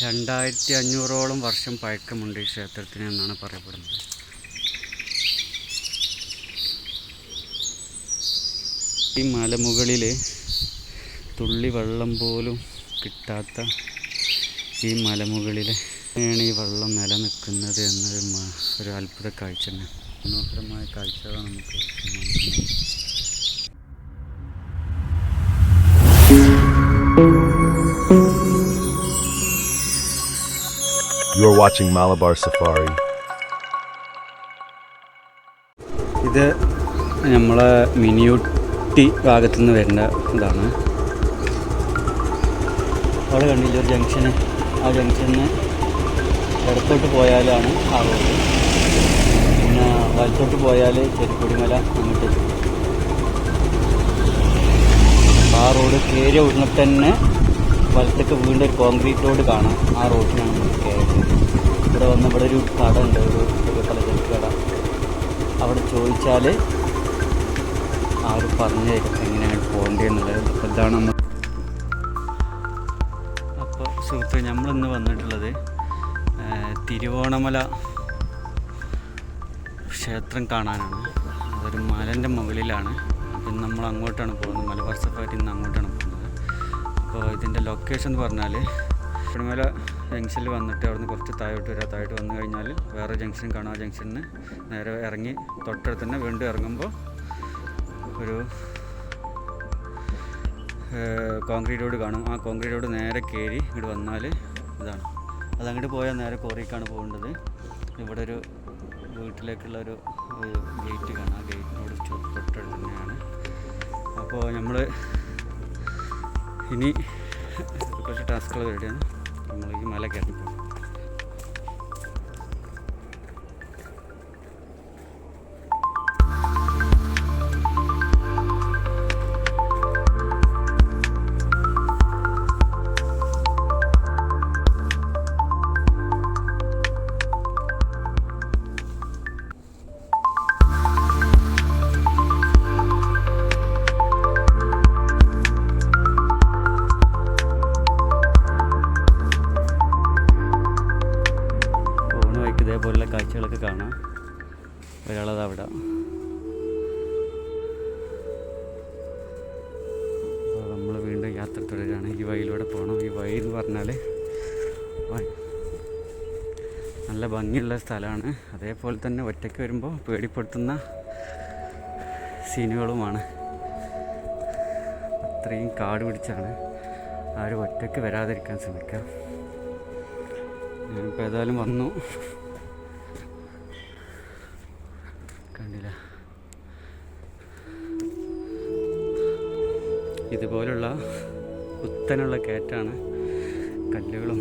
2500ഓളം വർഷം പഴക്കമുണ്ട് ഈ ക്ഷേത്രത്തിന് എന്നാണ് പറയപ്പെടുന്നത്. ഈ മലമുകളിൽ തുള്ളി വെള്ളം പോലും കിട്ടാത്ത ഈ മലമുകളിൽ ആണ് ഈ വെള്ളം നിലനിൽക്കുന്നത് എന്നത് ഒരു അത്ഭുത കാഴ്ച തന്നെ. മനോഹരമായ കാഴ്ചകളാണ് നമുക്ക് സമ്മാനിക്കുന്നത്. You are watching Malabar Safari. ഇത് നമ്മളെ മിനിയൂട്ടി ഭാഗത്തു നിന്ന് വരുന്ന ഇതാണ്. അവിടെ കണ്ടില്ല ഒരു ജംഗ്ഷന്. ആ ജംഗ്ഷന് ഇടത്തോട്ട് പോയാലാണ് ആ റോഡ്. പിന്നെ വലത്തോട്ട് പോയാൽ ചെരുക്കൊടിമല അങ്ങോട്ട്. ആ റോഡ് കയറിയ ഉടനെ തന്നെ വലത്തേക്ക് വീണ്ടും ഒരു കോൺക്രീറ്റ് റോഡ് കാണാം. ആ റോഡിനാണ് നമ്മൾ കയറിയത്. ഇവിടെ വന്ന് ഇവിടെ ഒരു കട ഉണ്ട്, ഒരു പലചരക്ക് കട. അവിടെ ചോദിച്ചാൽ ആര് പറഞ്ഞു തരും എങ്ങനെയാണ് പോകേണ്ടതെന്നുള്ളത്. അപ്പോൾ ഇതാണ് നമ്മൾ. അപ്പോൾ സുഹൃത്തുക്കളെ, നമ്മളിന്ന് വന്നിട്ടുള്ളത് തിരുവോണമല ക്ഷേത്രം കാണാനാണ്. അതൊരു മലൻ്റെ മുകളിലാണ്. അപ്പം നമ്മൾ അങ്ങോട്ടാണ് പോകുന്നത്. മലബാർ സഫാരി ഇന്ന് അങ്ങോട്ടാണ് പോകുന്നത്. അപ്പോൾ ഇതിൻ്റെ ലൊക്കേഷൻ എന്ന് പറഞ്ഞാൽ തിരുമല ജംഗ്ഷനിൽ വന്നിട്ട് അവിടുന്ന് കുറച്ച് താഴോട്ട് വന്നു കഴിഞ്ഞാൽ വേറെ ജംഗ്ഷൻ കാണാം. ആ ജംഗ്ഷനിൽ നേരെ ഇറങ്ങി തൊട്ടടുത്ത് തന്നെ വീണ്ടും ഇറങ്ങുമ്പോൾ ഒരു കോൺക്രീറ്റ് റോഡ് കാണും. ആ കോൺക്രീറ്റ് റോഡ് നേരെ കയറി ഇങ്ങോട്ട് വന്നാൽ ഇതാണ്. അതങ്ങോട്ട് പോയാൽ നേരെ കോറിക്കാണ് പോകേണ്ടത്. ഇവിടെ ഒരു വീട്ടിലേക്കുള്ള ഒരു ഗേറ്റ് കാണാം. ആ ഗേറ്റിനോട് തൊട്ടടുത്ത് തന്നെയാണ്. അപ്പോൾ നമ്മൾ ഇനി കുറച്ച് ടാസ്കുകൾ റെഡിയാണ്. നമ്മൾ ഈ മല കയറി പോകും. ഇതേപോലുള്ള കാഴ്ചകളൊക്കെ കാണാം. ഒരാളത് അവിടെ. അപ്പോൾ നമ്മൾ വീണ്ടും യാത്ര തുടരുകയാണ്. ഈ വഴിയിലൂടെ പോകണം. ഈ വഴി എന്ന് പറഞ്ഞാൽ നല്ല ഭംഗിയുള്ള സ്ഥലമാണ്. അതേപോലെ തന്നെ ഒറ്റയ്ക്ക് വരുമ്പോൾ പേടിപ്പെടുത്തുന്ന സീനുകളുമാണ്. അത്രയും കാട് പിടിച്ചാണ്. ആരും ഒറ്റയ്ക്ക് വരാതിരിക്കാൻ ശ്രമിക്കാം. ഞാനിപ്പോൾ ഏതായാലും വന്നു. കണ്ടില്ല, ഇതുപോലുള്ള കുത്തനുള്ള കയറ്റാണ്. കല്ലുകളും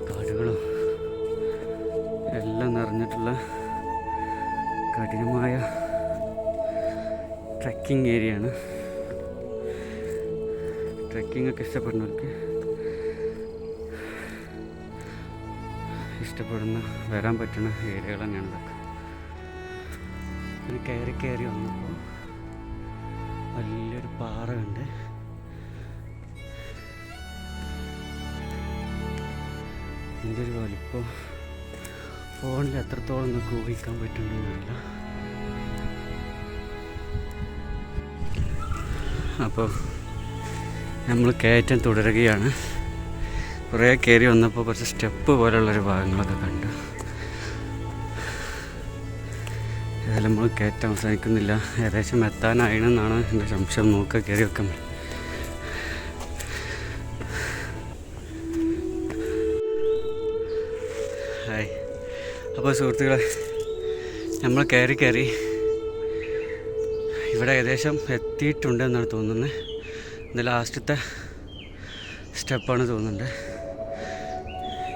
കാടുകളും എല്ലാം നിറഞ്ഞിട്ടുള്ള കഠിനമായ ട്രെക്കിംഗ് ഏരിയയാണ്. ട്രെക്കിംഗ് ഒക്കെ ഇഷ്ടപ്പെടുന്നവർക്ക് വരാൻ പറ്റുന്ന ഏരിയകൾ തന്നെയാണ് ഇതൊക്കെ. കയറി വന്നപ്പോൾ വലിയൊരു പാറ ഉണ്ട്. ഇതിൻ്റെ ഒരു വലിപ്പം ഫോണിൽ എത്രത്തോളം നിങ്ങൾക്ക് ഊഹിക്കാൻ പറ്റുന്നറിയില്ല. അപ്പോൾ നമ്മൾ കയറ്റം തുടരുകയാണ്. കുറേ കയറി വന്നപ്പോൾ കുറച്ച് സ്റ്റെപ്പ് പോലുള്ളൊരു ഭാഗങ്ങളൊക്കെ കണ്ടു. ഏതായാലും നമ്മൾ കയറ്റം അവസാനിക്കുന്നില്ല. ഏകദേശം എത്താനായിണെന്നാണ് എൻ്റെ സംശയം. നോക്കുക, കയറി വെക്കാൻ. ഹായ്. അപ്പോൾ സുഹൃത്തുക്കളെ, നമ്മൾ കയറി ഇവിടെ ഏകദേശം എത്തിയിട്ടുണ്ടെന്നാണ് തോന്നുന്നത്. ഇത് ലാസ്റ്റത്തെ സ്റ്റെപ്പാണ് തോന്നുന്നുണ്ട്.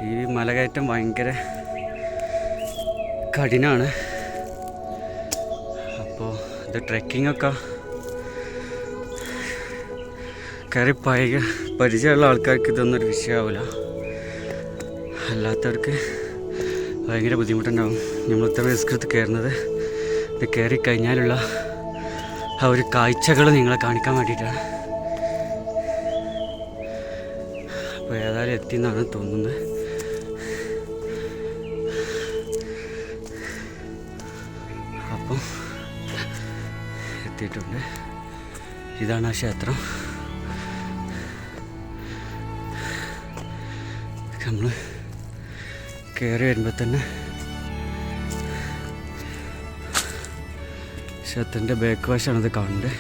ഈ മലകയറ്റം ഭയങ്കര കഠിനമാണ്. അപ്പോൾ ഇത് ട്രെക്കിങ്ങൊക്കെ കയറി പരിചയമുള്ള ആൾക്കാർക്ക് ഇതൊന്നൊരു വിഷയമാവില്ല. അല്ലാത്തവർക്ക് ഭയങ്കര ബുദ്ധിമുട്ടുണ്ടാകും. നമ്മൾ ഇത്ര റിസ്ക് എടുത്ത് കയറുന്നത് ഇത് കയറി കഴിഞ്ഞാലുള്ള ആ ഒരു കാഴ്ചകൾ നിങ്ങളെ കാണിക്കാൻ വേണ്ടിയിട്ടാണ്. അപ്പോൾ ഏതായാലും എത്തിയെന്നാണ് തോന്നുന്നത്. അപ്പം എത്തിയിട്ടുണ്ട്. ഇതാണ് ആ ക്ഷേത്രം. നമ്മൾ കയറി വരുമ്പോൾ തന്നെ ക്ഷേത്രത്തിൻ്റെ ബാക്ക് വശമാണിത് കാണുന്നത്.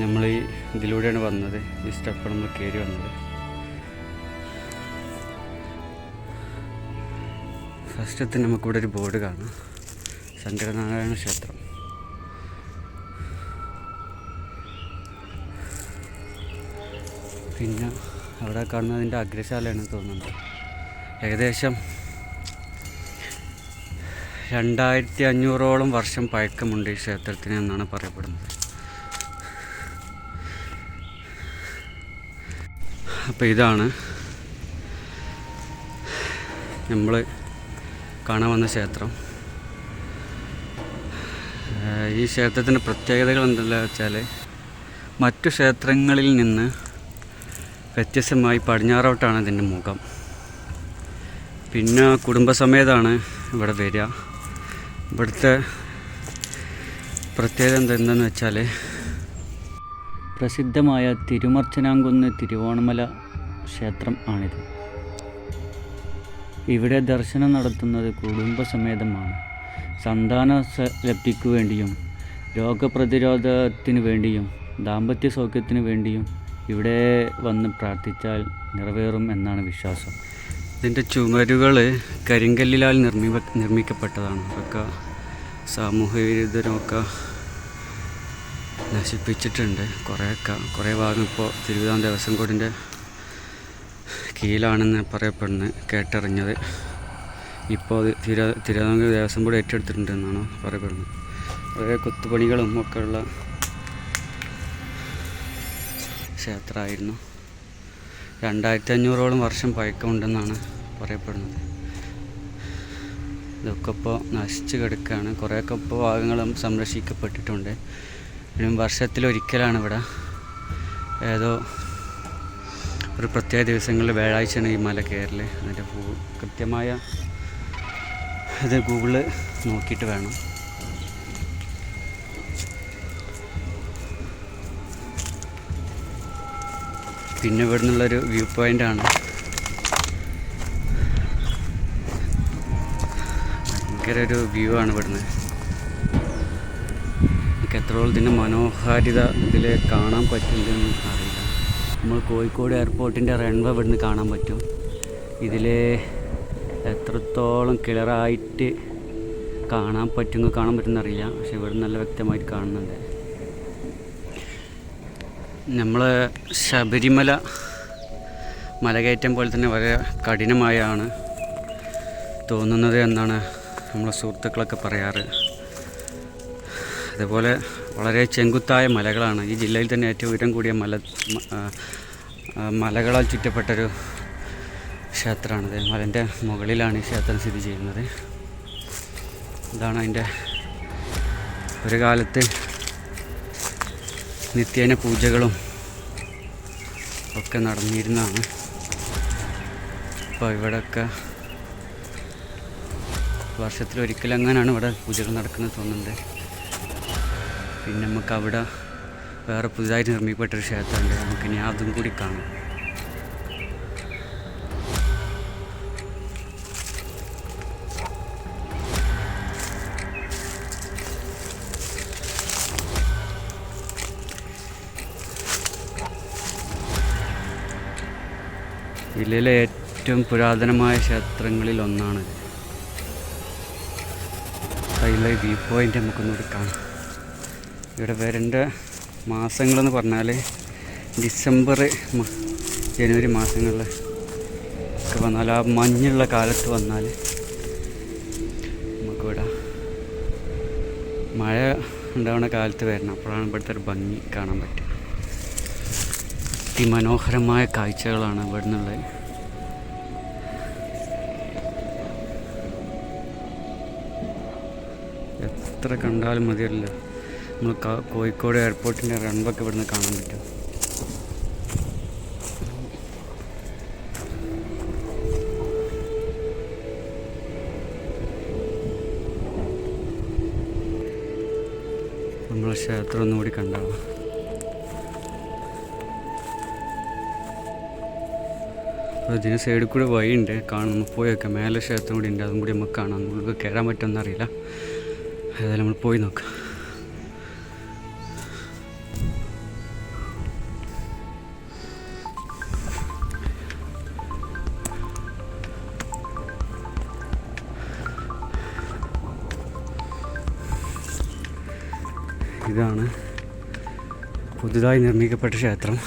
നമ്മൾ ഈ ഇതിലൂടെയാണ് വന്നത്. ഈ സ്റ്റെപ്പ് നമ്മൾ കയറി വന്നത്. ഫസ്റ്റത്തെ നമുക്കിവിടെ ഒരു ബോർഡ് കാണാം, ശങ്കരനാരായണ ക്ഷേത്രം. പിന്നെ അവിടെ കാണുന്നതിൻ്റെ അഗ്രശാലയാണ് തോന്നുന്നത്. ഏകദേശം 2500ഓളം വർഷം പഴക്കമുണ്ട് ഈ ക്ഷേത്രത്തിന് എന്നാണ് പറയപ്പെടുന്നത്. അപ്പോൾ ഇതാണ് നമ്മൾ കാണാൻ വന്ന ക്ഷേത്രം. ഈ ക്ഷേത്രത്തിൻ്റെ പ്രത്യേകതകൾ എന്തെല്ലാം വെച്ചാൽ, മറ്റു ക്ഷേത്രങ്ങളിൽ നിന്ന് വ്യത്യസ്തമായി പടിഞ്ഞാറോട്ടാണ് ഇതിൻ്റെ മുഖം. പിന്നെ കുടുംബസമേതമാണ് ഇവിടെ വരിക. ഇവിടുത്തെ പ്രത്യേകത എന്തെന്ന് വെച്ചാൽ, പ്രസിദ്ധമായ തിരുമർച്ചനാംകുന്ന് തിരുവോണമല ക്ഷേത്രം ആണിത്. ഇവിടെ ദർശനം നടത്തുന്നത് കുടുംബസമേതമാണ്. സന്താന ലബ്ധിക്കു വേണ്ടിയും രോഗപ്രതിരോധത്തിന് വേണ്ടിയും ദാമ്പത്യ സൗഖ്യത്തിന് വേണ്ടിയും ഇവിടെ വന്ന് പ്രാർത്ഥിച്ചാൽ നിറവേറും എന്നാണ് വിശ്വാസം. ഇതിൻ്റെ ചുമരുകൾ കരിങ്കല്ലിലാൽ നിർമ്മിക്കപ്പെട്ടതാണ്. അതൊക്കെ സാമൂഹ്യ വിരുദ്ധരൊക്കെ നശിപ്പിച്ചിട്ടുണ്ട്. കുറേ ഭാഗം ഇപ്പോൾ തിരുവിതാംകൂർ ദേവസ്വം ബോർഡിൻ്റെ കീഴിലാണെന്ന് പറയപ്പെടുന്നത് കേട്ടറിഞ്ഞത്. ഇപ്പോൾ അത് തിരുവിതാംകൂർ ദേവസ്വം ബോർഡ് ഏറ്റെടുത്തിട്ടുണ്ടെന്നാണ് പറയപ്പെടുന്നത്. വളരെ കൊത്തുപണികളും ഒക്കെ ഉള്ള ക്ഷേത്രമായിരുന്നു. 2500ഓളം വർഷം പഴക്കമുണ്ടെന്നാണ് പറയപ്പെടുന്നത്. ഇതൊക്കെ ഇപ്പോൾ നശിച്ച് കിടക്കുകയാണ്. കുറേയൊക്കെ ഇപ്പോൾ ഭാഗങ്ങളും സംരക്ഷിക്കപ്പെട്ടിട്ടുണ്ട്. ഇനിയും വർഷത്തിലൊരിക്കലാണ് ഇവിടെ, ഏതോ ഒരു പ്രത്യേക ദിവസങ്ങളിൽ വ്യാഴാഴ്ചയാണ് ഈ മല കയറൽ. അതിൻ്റെ കൃത്യമായ ഇത് ഗൂഗിളിൽ നോക്കിയിട്ട് വേണം. പിന്നെ ഇവിടെ നിന്നുള്ളൊരു വ്യൂ പോയിൻ്റാണ്. ഭയങ്കര ഒരു വ്യൂ ആണ് ഇവിടുന്ന്. എനിക്ക് എത്രത്തോളം ഇതിൻ്റെ മനോഹാരിത ഇതിൽ കാണാൻ പറ്റുന്നതെന്ന് അറിയില്ല. നമ്മൾ കോഴിക്കോട് എയർപോർട്ടിൻ്റെ റൺവേ ഇവിടുന്ന് കാണാൻ പറ്റും. ഇതിൽ എത്രത്തോളം ക്ലിയറായിട്ട് കാണാൻ പറ്റുമെന്നറിയില്ല. പക്ഷെ ഇവിടെ നല്ല വ്യക്തമായിട്ട് കാണുന്നുണ്ട്. നമ്മൾ ശബരിമല മലകയറ്റം പോലെ തന്നെ വളരെ കഠിനമായാണ് തോന്നുന്നത് എന്നാണ് നമ്മളെ സുഹൃത്തുക്കളൊക്കെ പറയാറ്. അതുപോലെ വളരെ ചെങ്കുത്തായ മലകളാണ്. ഈ ജില്ലയിൽ തന്നെ ഏറ്റവും ഉയരം കൂടിയ മലകളാൽ ചുറ്റപ്പെട്ടൊരു ക്ഷേത്രമാണിത്. മലൻ്റെ മുകളിലാണ് ഈ ക്ഷേത്രം സ്ഥിതി ചെയ്യുന്നത്. ഇതാണ് അതിൻ്റെ ഒരു കാലത്ത് നിത്യേന പൂജകളും ഒക്കെ നടന്നിരുന്നതാണ്. അപ്പോൾ ഇവിടെയൊക്കെ വർഷത്തിലൊരിക്കലെങ്ങനെയാണ് ഇവിടെ പൂജകൾ നടക്കുന്നത് തോന്നുന്നുണ്ട്. പിന്നെ നമുക്ക് അവിടെ വേറെ പുതുതായിട്ട് നിർമ്മിക്കപ്പെട്ടൊരു ക്ഷേത്രമുണ്ട്. നമുക്കിനി അതും കൂടി കാണാം. ജില്ലയിലെ ഏറ്റവും പുരാതനമായ ക്ഷേത്രങ്ങളിൽ ഒന്നാണ്. അതിലെ വ്യൂ പോയിൻ്റ് നമുക്കൊന്നുകൂടി കാണാം. ഇവിടെ വരേണ്ട മാസങ്ങളെന്ന് പറഞ്ഞാൽ ഡിസംബർ ജനുവരി മാസങ്ങളിൽ ഒക്കെ വന്നാൽ, ആ മഞ്ഞുള്ള കാലത്ത് വന്നാൽ നമുക്കിവിടെ മഴ ഉണ്ടാവുന്ന കാലത്ത് വരണം. അപ്പോഴാണ് ഇവിടുത്തെ ഒരു ഭംഗി കാണാൻ പറ്റുക. അതിമനോഹരമായ കാഴ്ചകളാണ് ഇവിടെ നിന്നുള്ളത്. എത്ര കണ്ടാലും മതിയല്ല. നമ്മൾ കോഴിക്കോട് എയർപോർട്ടിൻ്റെ റൺവൊക്കെ ഇവിടുന്ന് കാണാൻ പറ്റും. നമ്മളെ ക്ഷേത്രം ഒന്നുകൂടി കണ്ടാവാം. അപ്പോൾ ഇതിന് സൈഡിൽ കൂടെ വഴിയുണ്ട്, കാണും. പോയി വെക്കാം. മേലെ ക്ഷേത്രം കൂടി ഉണ്ട്, അതും കൂടി നമുക്ക് കാണാം. നമുക്ക് കയറാൻ പറ്റുമെന്ന് അറിയില്ല. ഏതായാലും നമ്മൾ പോയി നോക്കാം. ഇതാണ് പുതുതായി നിർമ്മിക്കപ്പെട്ട ക്ഷേത്രം.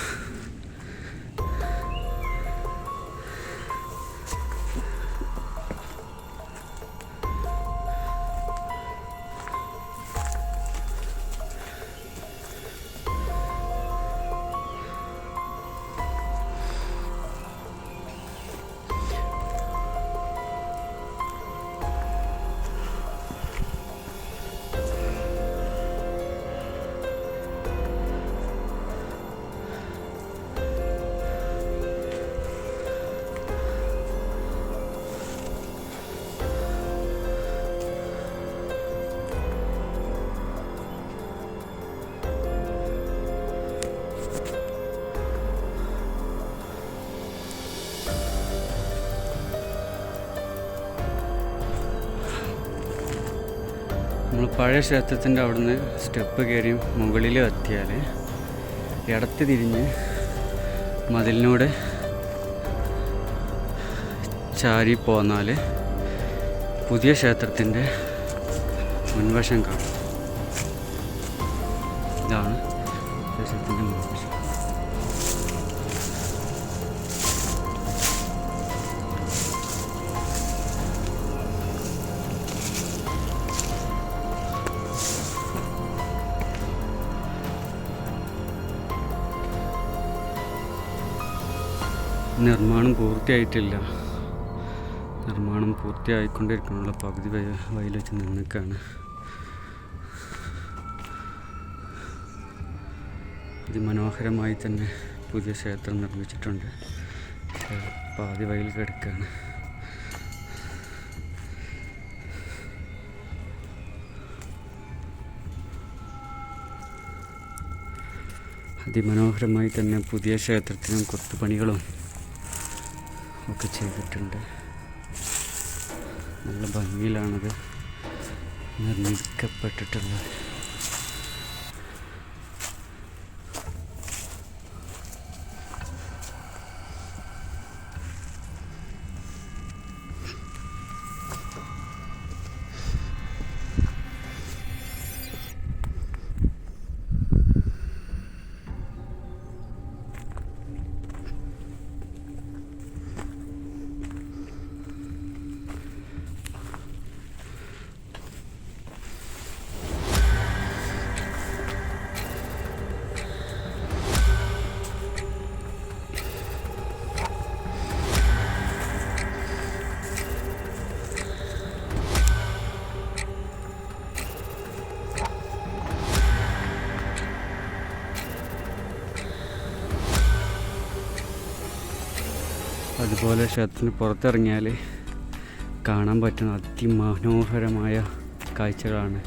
നമ്മൾ പഴയ ക്ഷേത്രത്തിൻ്റെ അവിടുന്ന് സ്റ്റെപ്പ് കയറി മുകളിൽ എത്തിയാൽ ഇടത്ത് തിരിഞ്ഞ് മതിലിനോട് ചാരി പോന്നാൽ പുതിയ ക്ഷേത്രത്തിൻ്റെ മുൻവശം കാണും. ഇതാണ് ക്ഷേത്രത്തിൻ്റെ മുൻവശം. നിർമ്മാണം പൂർത്തിയായിട്ടില്ല. നിർമ്മാണം പൂർത്തിയായിക്കൊണ്ടിരിക്കാനുള്ള പകുതി വഴിയിൽ വെച്ച് നിൽക്കുകയാണ്. അതിമനോഹരമായി തന്നെ പുതിയ ക്ഷേത്രം നിർമ്മിച്ചിട്ടുണ്ട്. പാതി വഴിയിൽ കിടക്കുകയാണ്. അതിമനോഹരമായി തന്നെ പുതിയ ക്ഷേത്രത്തിനും കൊത്തുപണികളും ഒക്കെ ചെയ്തിട്ടുണ്ട്. നല്ല ഭംഗിയിലാണത് നിർമ്മിക്കപ്പെട്ടിട്ടുള്ളത്. അതുപോലെ ക്ഷേത്രത്തിന് പുറത്തിറങ്ങിയാൽ കാണാൻ പറ്റുന്ന അതിമനോഹരമായ കാഴ്ചകളാണ്.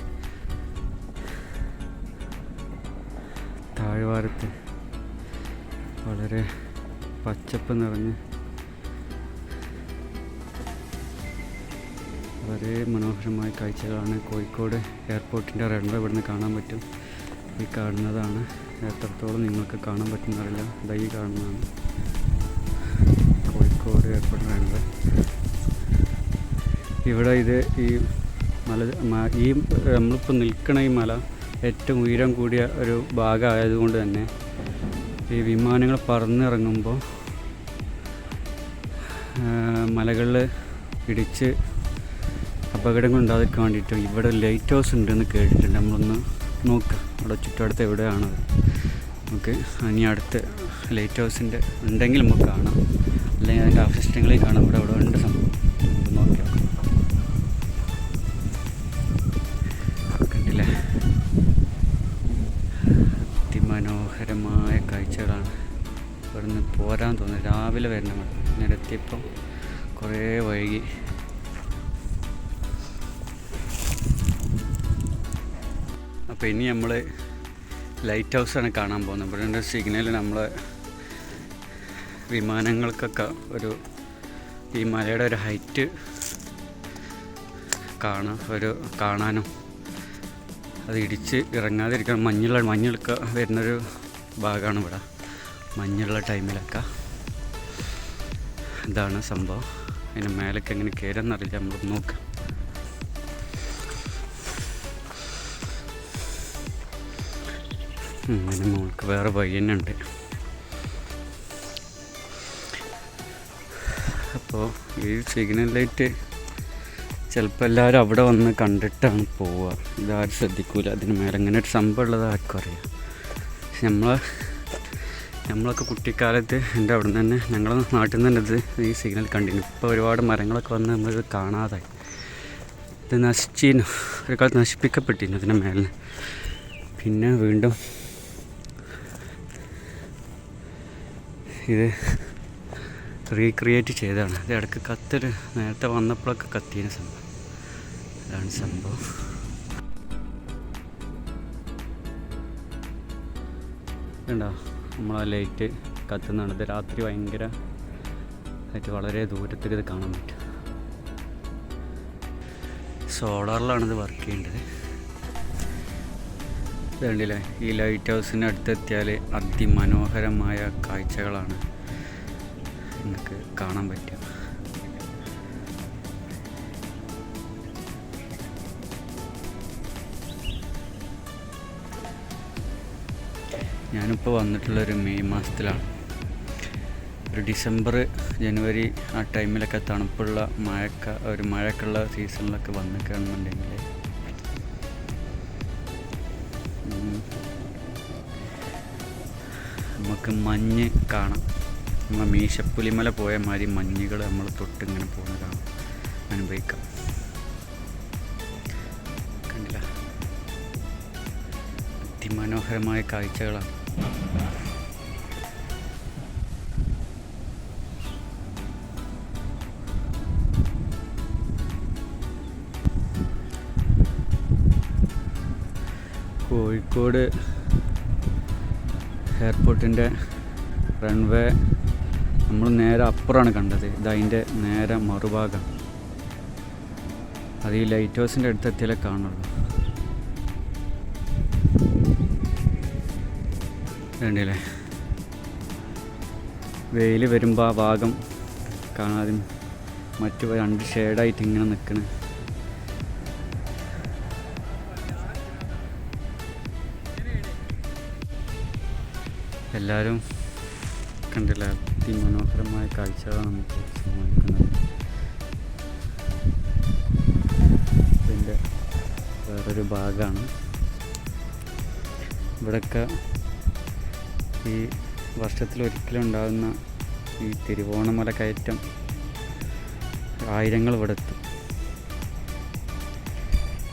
താഴ്വാരത്ത് വളരെ പച്ചപ്പ് നിറഞ്ഞ് വളരെ മനോഹരമായ കാഴ്ചകളാണ്. കോഴിക്കോട് എയർപോർട്ടിൻ്റെ റൺവേ ഇവിടുന്ന് കാണാൻ പറ്റും. ഈ കാണുന്നതാണ്. എത്രത്തോളം നിങ്ങൾക്ക് കാണാൻ പറ്റുന്നറിയില്ല. ഈ കാണുന്നതാണ് കോഴിക്കോട് എയർപോർട്ട് റൺവേ. ഇവിടെ ഈ നമ്മളിപ്പോൾ നിൽക്കണ ഈ മല ഏറ്റവും ഉയരം കൂടിയ ഒരു ഭാഗമായതുകൊണ്ട് തന്നെ ഈ വിമാനങ്ങൾ പറന്നിറങ്ങുമ്പോൾ മലകളിൽ ഇടിച്ച് അപകടങ്ങൾ ഉണ്ടാകാതിരിക്കാൻ വേണ്ടിയിട്ട് ഇവിടെ ലൈറ്റ് ഹൗസ് ഉണ്ടെന്ന് കേട്ടിട്ടുണ്ട്. നമ്മളൊന്ന് നോക്കാം അവിടെ ചുറ്റടുത്ത് എവിടെയാണത്. ഓക്കെ, ഇനി അടുത്ത ലൈറ്റ് ഹൗസിൻ്റെ ഉണ്ടെങ്കിൽ നമുക്ക് കാണാം, അല്ലെങ്കിൽ അതിൻ്റെ അവശിഷ്ടങ്ങളിൽ കാണാം. ഇവിടെ ഉണ്ട് സംഭവം, നമുക്ക് നോക്കിയാൽ കണ്ടില്ലേ. അതിമനോഹരമായ കാഴ്ചകളാണ്. ഇവിടുന്ന് പോരാൻ തോന്നുന്നു. രാവിലെ വരണം. നിരത്തിയപ്പം കുറേ വൈകി. അപ്പോൾ ഇനി നമ്മൾ ലൈറ്റ് ഹൗസാണ് കാണാൻ പോകുന്നത്. ഇവിടെ സിഗ്നൽ നമ്മൾ വിമാനങ്ങൾക്കൊക്കെ ഒരു ഈ മലയുടെ ഒരു ഹൈറ്റ് കാണാനും അത് ഇടിച്ച് ഇറങ്ങാതിരിക്കണം. മഞ്ഞൊക്കെ വരുന്നൊരു ഭാഗമാണ് ഇവിടെ. മഞ്ഞുള്ള ടൈമിലൊക്കെ ഇതാണ് സംഭവം. അതിന് മേലൊക്കെ എങ്ങനെ കയറുന്നറിയില്ല, നമ്മൾ നോക്കാം. അങ്ങനെ നമുക്ക് വേറെ വഴി തന്നെ ഉണ്ട്. അപ്പോൾ ഈ സിഗ്നൽ ലൈറ്റ് ചിലപ്പോൾ എല്ലാവരും അവിടെ വന്ന് കണ്ടിട്ടാണ് പോവുക. ഇതാരും ശ്രദ്ധിക്കില്ല. അതിന് മേലെ ഇങ്ങനെ ഒരു സംഭവം ഉള്ളത് ആർക്കും അറിയാം. പക്ഷെ നമ്മളൊക്കെ കുട്ടിക്കാലത്ത് എൻ്റെ അവിടെ നിന്ന് തന്നെ, ഞങ്ങളുടെ നാട്ടിൽ നിന്ന് തന്നെ ഈ സിഗ്നൽ കണ്ടിരുന്നു. ഇപ്പോൾ ഒരുപാട് മരങ്ങളൊക്കെ വന്ന് നമ്മളിത് കാണാതായി. ഇത് ഒരു കാലത്ത് നശിപ്പിക്കപ്പെട്ടിരുന്നു ഇതിൻ്റെ മേലെ. പിന്നെ വീണ്ടും ഇത് റീക്രിയേറ്റ് ചെയ്തതാണ്. ഇത് ഇടയ്ക്ക് കത്തൊരു നേരത്തെ വന്നപ്പോഴൊക്കെ കത്തിയ സംഭവം. അതാണ് സംഭവം. ഉണ്ടോ നമ്മളാ ലൈറ്റ് കത്തുന്നതാണ്. ഇത് രാത്രി ഭയങ്കര ആയിട്ട് വളരെ ദൂരത്തേക്ക് ഇത് കാണാൻ പറ്റും. സോളാറിലാണിത് വർക്ക് ചെയ്യേണ്ടത്. ഇത് കണ്ടില്ലേ, ഈ ലൈറ്റ് ഹൗസിൻ്റെ അടുത്തെത്തിയാൽ അതിമനോഹരമായ കാഴ്ചകളാണ് നിങ്ങൾക്ക് കാണാൻ പറ്റുക. ഞാനിപ്പോൾ വന്നിട്ടുള്ളൊരു മെയ് മാസത്തിലാണ്. ഒരു ഡിസംബർ ജനുവരി ആ ടൈമിലൊക്കെ തണുപ്പുള്ള മഴക്കുള്ള സീസണിലൊക്കെ വന്നിക്കുകയാണെന്നുണ്ടെങ്കിൽ നമുക്ക് മഞ്ഞ് കാണാം. നമ്മൾ മീശപ്പുലിമല പോയ മാതിരി മഞ്ഞുകൾ നമ്മൾ തൊട്ടിങ്ങനെ പോകുന്ന കാണാം, അനുഭവിക്കാം. കണ്ടില്ല, അതിമനോഹരമായ കാഴ്ചകളാണ്. കോഴിക്കോട് എയർപോർട്ടിൻ്റെ റൺവേ നമ്മൾ നേരെ അപ്പുറമാണ് കണ്ടത്. ഇതതിൻ്റെ നേരെ മറുഭാഗം. അത് ഈ ലൈറ്റ് ഹൗസിൻ്റെ അടുത്തെത്തിയാലേ കാണുള്ളൂ. വേണ്ടിയല്ലേ, വെയിൽ വരുമ്പോൾ ആ ഭാഗം കാണാതെ മറ്റു രണ്ട് ഷെയ്ഡായിട്ട് ഇങ്ങനെ നിൽക്കണ. എല്ലാവരും കണ്ടില്ല, അതിമനോഹരമായ കാഴ്ചകളാണ് നമുക്ക് സമ്മാനിക്കുന്നത്. ഇതിൻ്റെ വേറൊരു ഭാഗമാണ്. ഇവിടെയൊക്കെ ഈ വർഷത്തിലൊരിക്കലും ഉണ്ടാകുന്ന ഈ തിരുവോണമല കയറ്റം ആയിരങ്ങൾ ഇവിടെ എത്തും.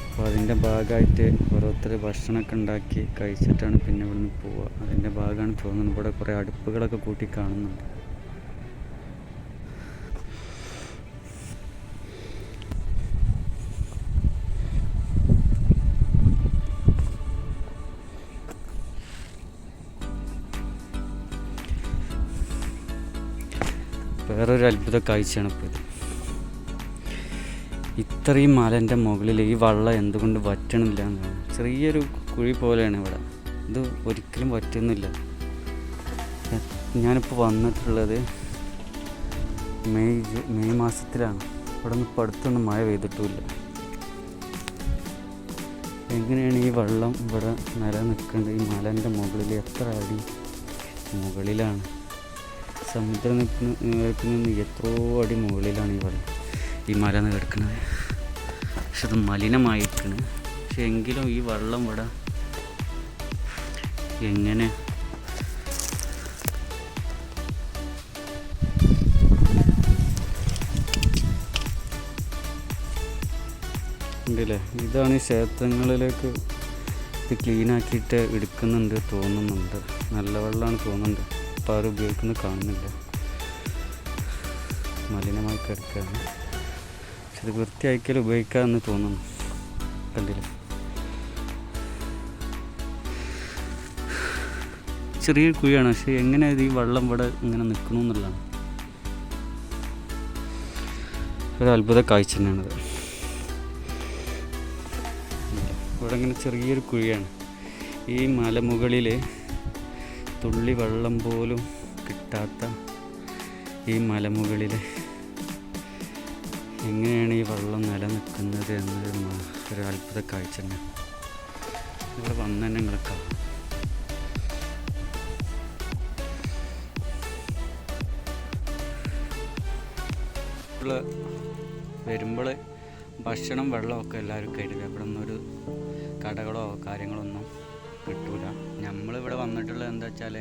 അപ്പോൾ അതിൻ്റെ ഭാഗമായിട്ട് ഓരോരുത്തർ ഭക്ഷണമൊക്കെ ഉണ്ടാക്കി കഴിച്ചിട്ടാണ് പിന്നെ ഇവിടുന്ന് പോവുക. അതിൻ്റെ ഭാഗമാണ് തോന്നുന്നത്. ഇവിടെ കുറേ അടുപ്പുകളൊക്കെ കൂട്ടി കാണുന്നുണ്ട്. വേറൊരു അത്ഭുത കാഴ്ചയാണ് ഇപ്പോൾ ഇത്. ഇത്രയും മലൻ്റെ മുകളിൽ ഈ വെള്ളം എന്തുകൊണ്ട് വറ്റണില്ല എന്നാണ്. ചെറിയൊരു കുഴി പോലെയാണ് ഇവിടെ. ഇത് ഒരിക്കലും വറ്റുന്നില്ല. ഞാനിപ്പോൾ വന്നിട്ടുള്ളത് മെയ് മാസത്തിലാണ്. ഇവിടെ നിന്ന് അടുത്തൊന്നും മഴ പെയ്തിട്ടുമില്ല. എങ്ങനെയാണ് ഈ വെള്ളം ഇവിടെ നിലനിൽക്കുന്നത്? ഈ മലൻ്റെ മുകളിൽ എത്ര അടി മുകളിലാണ്. സമുദ്രനിരപ്പിൽ നിന്ന് എത്രയോ അടി മുകളിലാണ് ഈ മല കിടക്കുന്നത്. പക്ഷെ അത് മലിനമായിരിക്കണം. പക്ഷെ എങ്കിലും ഈ വെള്ളം ഇവിടെ എങ്ങനെ കണ്ടില്ലേ, ഇതാണ് ഈ ക്ഷേത്രങ്ങളിലേക്ക് ഇത് ക്ലീനാക്കിയിട്ട് എടുക്കുന്നുണ്ട് തോന്നുന്നുണ്ട്. നല്ല വെള്ളമാണ് തോന്നുന്നുണ്ട്. അപ്പോൾ ആരും ഉപയോഗിക്കുന്നത് കാണുന്നില്ല, മലിനമായി കിടക്കുകയാണ്. പക്ഷെ ഇത് വൃത്തിയാക്കിയാൽ ഉപയോഗിക്കാമെന്ന് തോന്നുന്നു. കണ്ടില്ലേ, ചെറിയൊരു കുഴിയാണ്. പക്ഷേ എങ്ങനെയാണ് ഈ വെള്ളം ഇവിടെ ഇങ്ങനെ നിൽക്കുന്നു എന്നുള്ളതാണ് ഒരു അത്ഭുത കാഴ്ച തന്നെയാണത്. ഇവിടെ ഇങ്ങനെ ചെറിയൊരു കുഴിയാണ്. ഈ മലമുകളിൽ തുള്ളി വെള്ളം പോലും കിട്ടാത്ത ഈ മലമുകളിൽ എങ്ങനെയാണ് ഈ വെള്ളം നിലനിൽക്കുന്നത് എന്നൊരു ഒരു അത്ഭുത കാഴ്ച തന്നെ. ഇവിടെ വന്ന് തന്നെ നിങ്ങൾ കാണാം. വരുമ്പോൾ ഭക്ഷണം വെള്ളമൊക്കെ എല്ലാവരും കരുതുക. ഇവിടെ ഒന്നൊരു കടകളോ കാര്യങ്ങളോ ഒന്നും കിട്ടൂല. നമ്മളിവിടെ വന്നിട്ടുള്ളത് എന്താ വെച്ചാൽ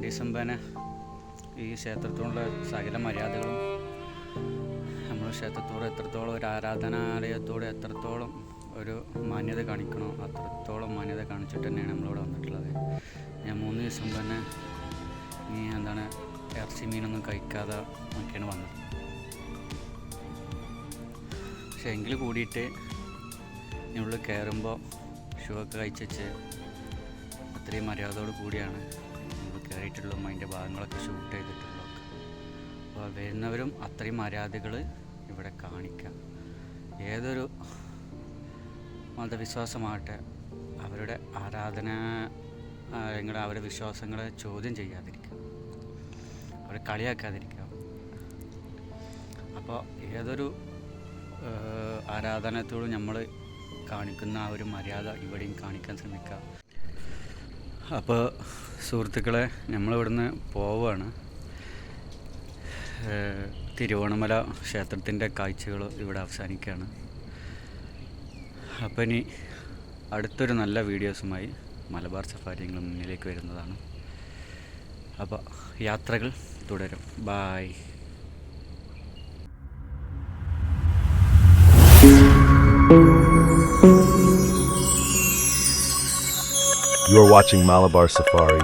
ഡിസംബറിന് ഈ ക്ഷേത്രത്തോടുള്ള സകല മര്യാദകളും നമ്മൾ ക്ഷേത്രത്തോട് എത്രത്തോളം ഒരു ആരാധനാലയത്തോട് എത്രത്തോളം ഒരു മാന്യത കാണിക്കണോ അത്രത്തോളം മാന്യത കാണിച്ചിട്ട് തന്നെയാണ് നമ്മളിവിടെ വന്നിട്ടുള്ളത്. ഞാൻ 3 ദിവസം തന്നെ ഇറച്ചി മീനൊന്നും കഴിക്കാതെ ഒക്കെയാണ് വന്നത്. പക്ഷെ എങ്കിൽ കൂടിയിട്ട് ഉള്ളിൽ കയറുമ്പോൾ ഷൂ ഒക്കെ കഴിച്ച് അത്രയും മര്യാദയോട് കൂടിയാണ് നമ്മൾ കയറിയിട്ടുള്ളതും അതിൻ്റെ ഭാഗങ്ങളൊക്കെ ഷൂട്ട് ചെയ്തിട്ടുള്ളതൊക്കെ. അപ്പോൾ വരുന്നവരും അത്രയും മര്യാദകൾ ഇവിടെ കാണിക്കുക. ഏതൊരു മതവിശ്വാസമാകട്ടെ അവരുടെ ആരാധന അല്ലെങ്കിൽ അവരുടെ വിശ്വാസങ്ങളെ ചോദ്യം ചെയ്യാതിരിക്കുക, അവരെ കളിയാക്കാതിരിക്കുക. അപ്പോൾ ഏതൊരു ആരാധനത്തോടും നമ്മൾ കാണിക്കുന്ന ആ ഒരു മര്യാദ ഇവിടെയും കാണിക്കാൻ ശ്രമിക്കുക. അപ്പോൾ സുഹൃത്തുക്കളെ, നമ്മളിവിടുന്ന് പോവുകയാണ്. തിരുവോണമല ക്ഷേത്രത്തിൻ്റെ കാഴ്ചകൾ ഇവിടെ അവസാനിക്കുകയാണ്. അപ്പോൾ ഇനി അടുത്തൊരു നല്ല വീഡിയോസുമായി മലബാർ സഫാരി നിങ്ങൾ മുന്നിലേക്ക് വരുന്നതാണ്. അപ്പോൾ യാത്രകൾ തുടരും. Bye. You are watching Malabar Safari.